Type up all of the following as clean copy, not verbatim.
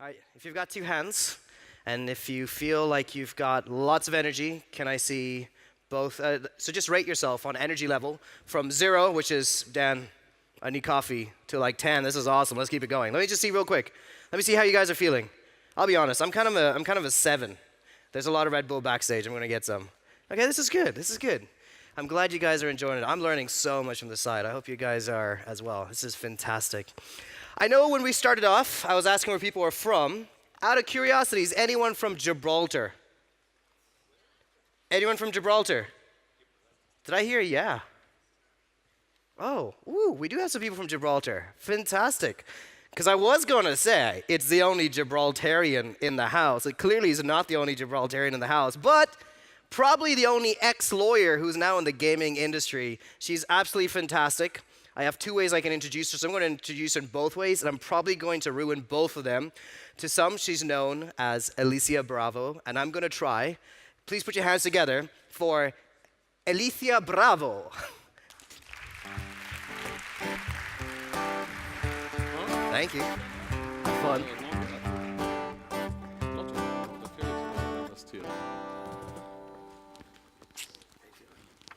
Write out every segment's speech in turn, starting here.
All right, if you've got two hands, and if you feel like you've got lots of energy, can I see both? So just rate yourself on energy level from 0, which is, Dan, I need coffee, to like 10, this is awesome, let's keep it going. Let me just see real quick. Let me see how you guys are feeling. I'll be honest, I'm kind of a 7. There's a lot of Red Bull backstage, I'm gonna get some. Okay, this is good, this is good. I'm glad you guys are enjoying it. I'm learning so much from the side. I hope you guys are as well. This is fantastic. I know when we started off, I was asking where people are from. Out of curiosity, is anyone from Gibraltar? Anyone from Gibraltar? Did I hear yeah? Oh, ooh, we do have some people from Gibraltar. Fantastic. Because I was going to say, it's the only Gibraltarian in the house. It clearly is not the only Gibraltarian in the house, but probably the only ex-lawyer who's now in the gaming industry. She's absolutely fantastic. I have 2 ways I can introduce her, so I'm going to introduce her in both ways, and I'm probably going to ruin both of them. To some, she's known as Elicia Bravo, and I'm going to try. Please put your hands together for Elicia Bravo. Thank you. Have fun.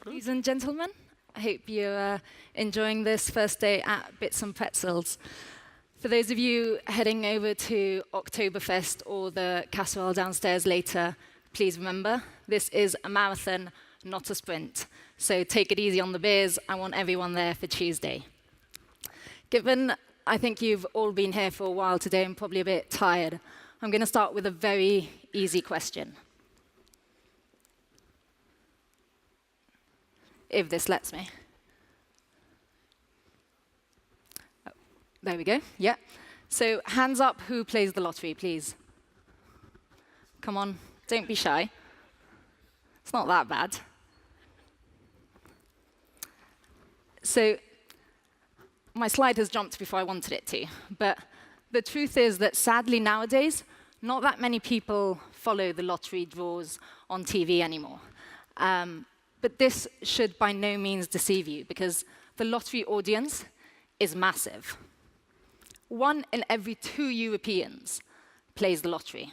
Ladies and gentlemen, I hope you're enjoying this first day at Bits and Pretzels. For those of you heading over to Oktoberfest or the casserole downstairs later, please remember, this is a marathon, not a sprint. So take it easy on the beers. I want everyone there for Tuesday. Given I think you've all been here for a while today and probably a bit tired, I'm going to start with a very easy question. If this lets me. Oh, there we go, yeah. So hands up who plays the lottery, please. Come on, don't be shy. It's not that bad. So my slide has jumped before I wanted it to, but the truth is that sadly nowadays, not that many people follow the lottery draws on TV anymore. But this should by no means deceive you, because the lottery audience is massive. 1 in every 2 Europeans plays the lottery.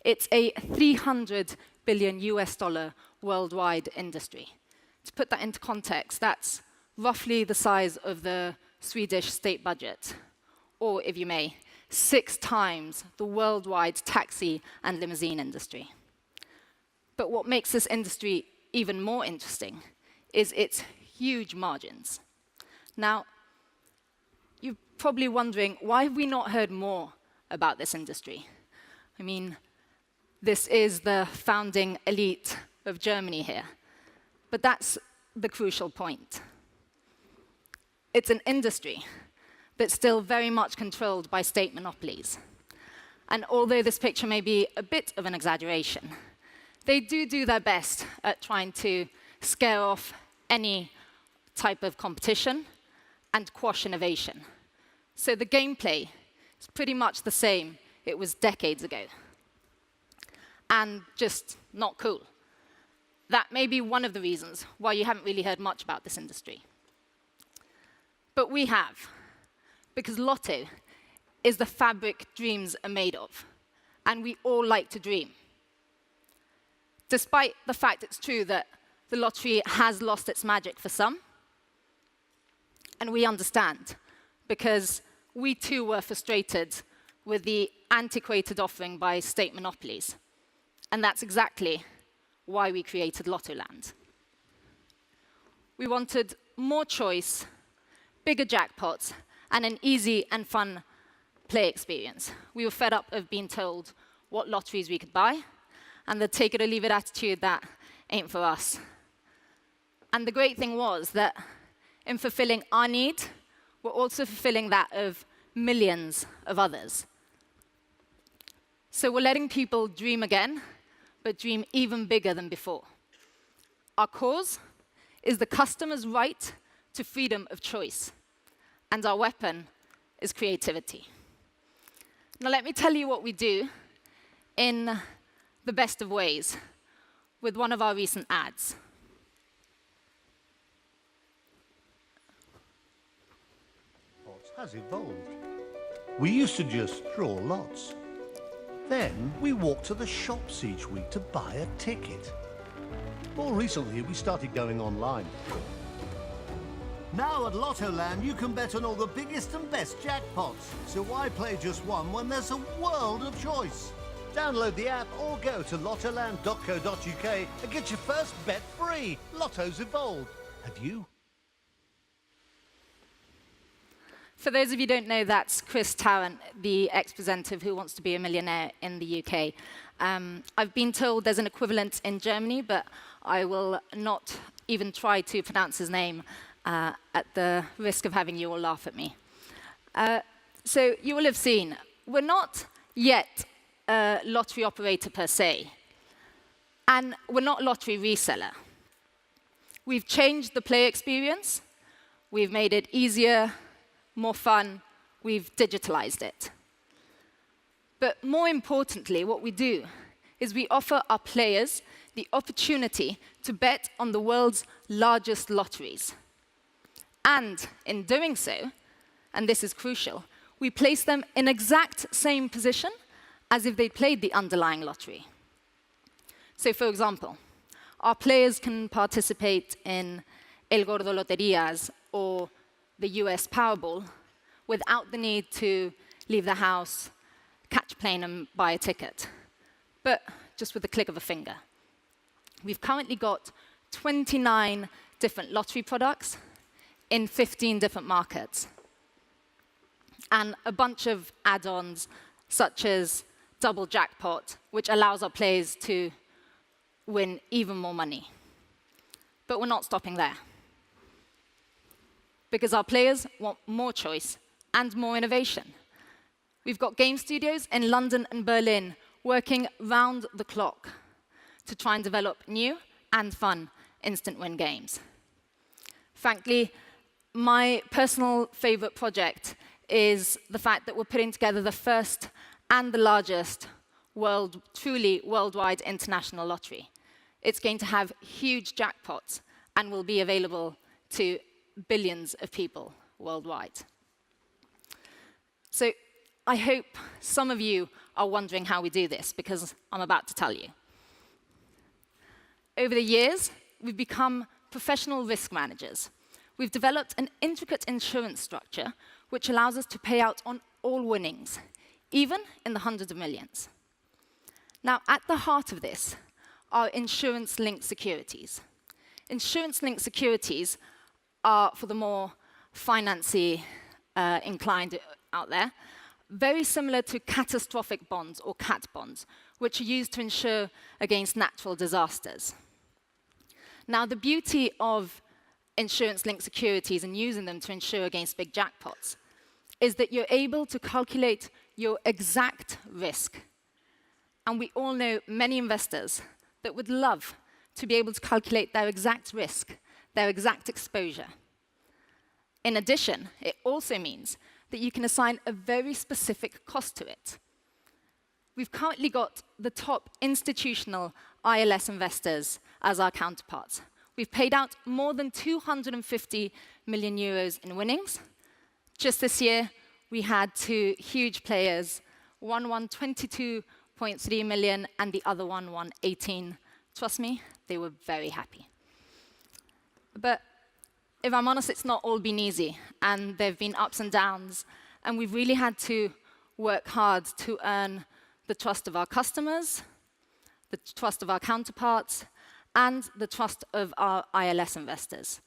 It's a $300 billion worldwide industry. To put that into context, that's roughly the size of the Swedish state budget, or, if you may, 6 times the worldwide taxi and limousine industry. But what makes this industry even more interesting is its huge margins. Now, you're probably wondering, why have we not heard more about this industry? I mean, this is the founding elite of Germany here. But that's the crucial point. It's an industry that's still very much controlled by state monopolies. And although this picture may be a bit of an exaggeration, they do their best at trying to scare off any type of competition and quash innovation. So the gameplay is pretty much the same it was decades ago. And just not cool. That may be one of the reasons why you haven't really heard much about this industry. But we have, because Lotto is the fabric dreams are made of, and we all like to dream. Despite the fact it's true that the lottery has lost its magic for some, and we understand, because we too were frustrated with the antiquated offering by state monopolies. And that's exactly why we created Lottoland. We wanted more choice, bigger jackpots, and an easy and fun play experience. We were fed up of being told what lotteries we could buy, and the take it or leave it attitude that ain't for us. And the great thing was that in fulfilling our need, we're also fulfilling that of millions of others. So we're letting people dream again, but dream even bigger than before. Our cause is the customer's right to freedom of choice, and our weapon is creativity. Now let me tell you what we do in the best of ways with one of our recent ads. Has evolved. We used to just draw lots. Then we walked to the shops each week to buy a ticket. More recently, we started going online. Now at Lottoland, you can bet on all the biggest and best jackpots. So why play just one when there's a world of choice? Download the app or go to lottoland.co.uk and get your first bet free. Lotto's evolved. Have you? For those of you who don't know, that's Chris Tarrant, the ex-presenter Who Wants to Be a Millionaire in the UK. I've been told there's an equivalent in Germany, but I will not even try to pronounce his name at the risk of having you all laugh at me. So you will have seen, we're not yet a lottery operator per se, and we're not a lottery reseller. We've changed the play experience, we've made it easier, more fun, we've digitalized it. But more importantly, what we do is we offer our players the opportunity to bet on the world's largest lotteries. And in doing so, and this is crucial, we place them in exact same position as if they played the underlying lottery. So for example, our players can participate in El Gordo Loterías or the US Powerball without the need to leave the house, catch a plane and buy a ticket, but just with the click of a finger. We've currently got 29 different lottery products in 15 different markets, and a bunch of add-ons such as Double Jackpot, which allows our players to win even more money. But we're not stopping there, because our players want more choice and more innovation. We've got game studios in London and Berlin working round the clock to try and develop new and fun instant win games. Frankly, my personal favorite project is the fact that we're putting together the first and the largest truly worldwide international lottery. It's going to have huge jackpots and will be available to billions of people worldwide. So I hope some of you are wondering how we do this, because I'm about to tell you. Over the years, we've become professional risk managers. We've developed an intricate insurance structure which allows us to pay out on all winnings, even in the hundreds of millions. Now, at the heart of this are insurance-linked securities. Insurance-linked securities are, for the more financy inclined out there, very similar to catastrophic bonds or cat bonds, which are used to insure against natural disasters. Now, the beauty of insurance-linked securities and using them to insure against big jackpots is that you're able to calculate your exact risk. And we all know many investors that would love to be able to calculate their exact risk, their exact exposure. In addition, it also means that you can assign a very specific cost to it. We've currently got the top institutional ILS investors as our counterparts. We've paid out more than 250 million euros in winnings. Just this year, we had two huge players. One won 22.3 million, and the other one won 18. Trust me, they were very happy. But if I'm honest, it's not all been easy, and there have been ups and downs, and we've really had to work hard to earn the trust of our customers, the trust of our counterparts, and the trust of our ILS investors.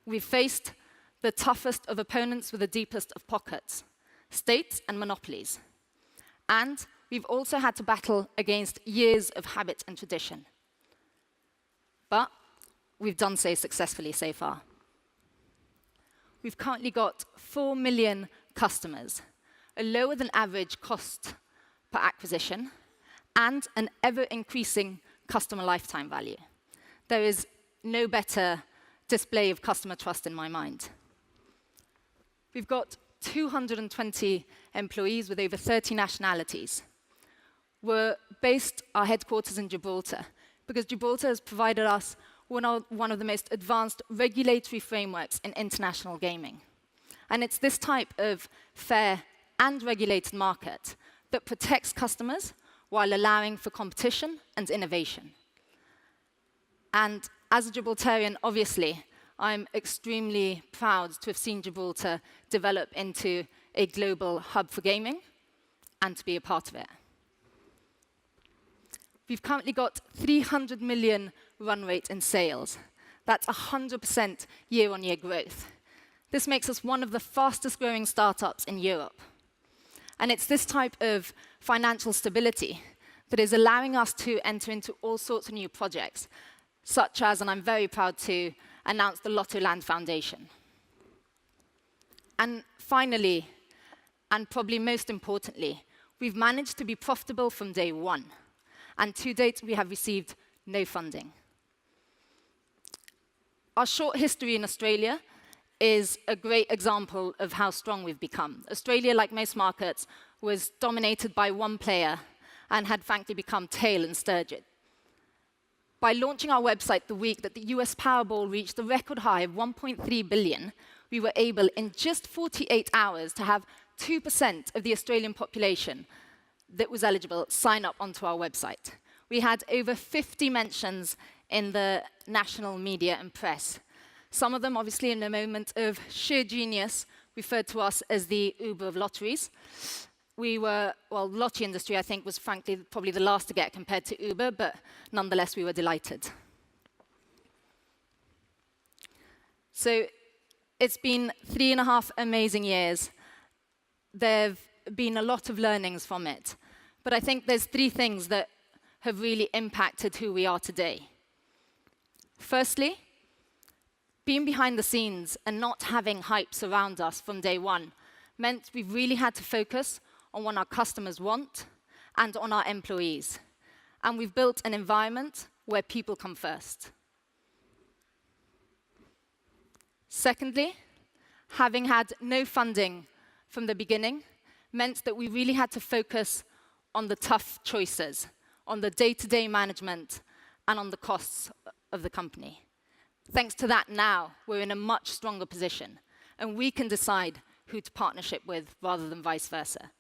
We've faced the toughest of opponents with the deepest of pockets, states and monopolies. And we've also had to battle against years of habit and tradition. But we've done so successfully so far. We've currently got 4 million customers, a lower than average cost per acquisition, and an ever-increasing customer lifetime value. There is no better display of customer trust in my mind. We've got 220 employees with over 30 nationalities. We're based our headquarters in Gibraltar because Gibraltar has provided us one of the most advanced regulatory frameworks in international gaming. And it's this type of fair, and regulated market that protects customers while allowing for competition and innovation. And as a Gibraltarian, obviously, I'm extremely proud to have seen Gibraltar develop into a global hub for gaming and to be a part of it. We've currently got 300 million run rate in sales. That's 100% year-on-year growth. This makes us one of the fastest growing startups in Europe. And it's this type of financial stability that is allowing us to enter into all sorts of new projects, such as, and I'm very proud to announce, the Lottoland Foundation. And finally, and probably most importantly, we've managed to be profitable from day one. And to date, we have received no funding. Our short history in Australia is a great example of how strong we've become. Australia, like most markets, was dominated by one player and had frankly become tail and sturgeon. By launching our website the week that the US Powerball reached a record high of 1.3 billion, we were able in just 48 hours to have 2% of the Australian population that was eligible sign up onto our website. We had over 50 mentions in the national media and press. Some of them, obviously, in a moment of sheer genius, referred to us as the Uber of lotteries. We were, well, the lottery industry, I think, was frankly probably the last to get compared to Uber, but nonetheless, we were delighted. So it's been 3.5 amazing years. There have been a lot of learnings from it. But I think there's 3 things that have really impacted who we are today. Firstly, being behind the scenes and not having hype surround us from day one meant we really had to focus on what our customers want and on our employees. And we've built an environment where people come first. Secondly, having had no funding from the beginning meant that we really had to focus on the tough choices, on the day-to-day management, and on the costs of the company. Thanks to that, now we're in a much stronger position, and we can decide who to partnership with rather than vice versa.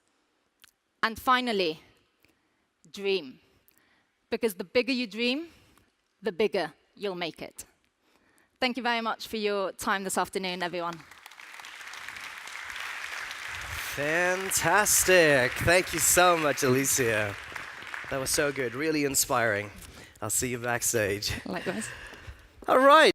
And finally, dream. Because the bigger you dream, the bigger you'll make it. Thank you very much for your time this afternoon, everyone. Fantastic. Thank you so much, Elicia. That was so good, really inspiring. I'll see you backstage. Likewise. All right.